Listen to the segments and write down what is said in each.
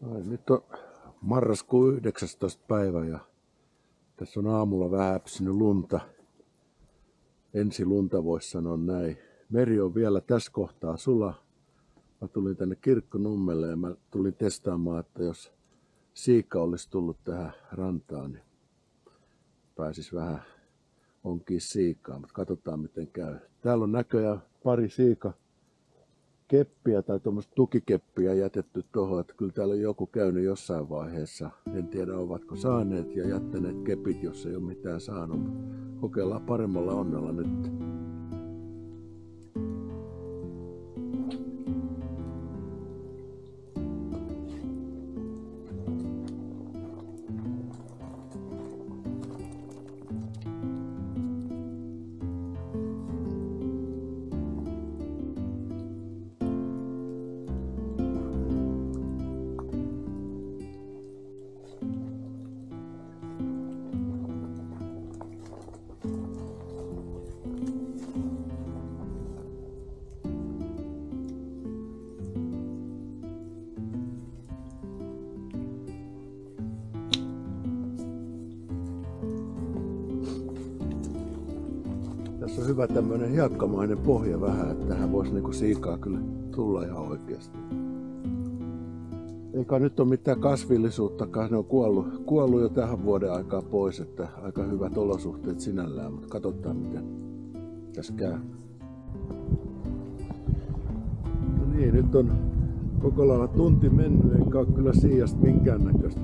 Nyt on marraskuun 19. päivä ja tässä on aamulla vähän äpsinyt lunta. Ensi lunta voisi sanoa näin. Meri on vielä tässä kohtaa sula. Mä tulin tänne Kirkkonummelle ja mä tulin testaamaan, että jos siika olisi tullut tähän rantaan, niin pääsis vähän onkin siikaa, mutta katsotaan miten käy. Täällä on näköjään pari keppiä tai tuommoista tukikeppiä jätetty tuohon, että kyllä täällä on joku käynyt jossain vaiheessa. En tiedä ovatko saaneet ja jättäneet kepit, jos ei ole mitään saanut. Kokeillaan paremmalla onnella nyt. Tässä on hyvä tämmönen hiekkamainen pohja vähän, että tähän voisi niinku siikaa kyllä tulla ihan oikeasti. Eikä nyt ole mitään kasvillisuuttakaan, ne on kuollut jo tähän vuoden aikaa pois, että aika hyvät olosuhteet sinällään, mutta katsotaan miten tässä käy. No niin, nyt on koko lailla tunti mennyt, eikä ole kyllä siijasta minkäännäköistä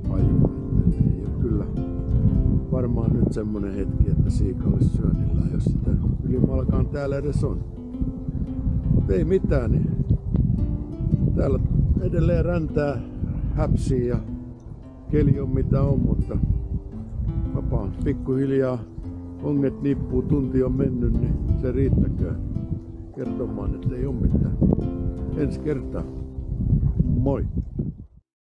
hajua. Ei ole kyllä varmaan nyt semmonen hetki, että siika olisi syönnillään, jos sitä ylimalkaan täällä edes on. Mutta ei mitään, niin täällä edelleen räntää, häpsii ja keli on mitä on, mutta vapaan pikkuhiljaa onget nippuu, tunti on mennyt, niin se riittäköön kertomaan, että ei ole mitään. Ensi kertaa. Moi!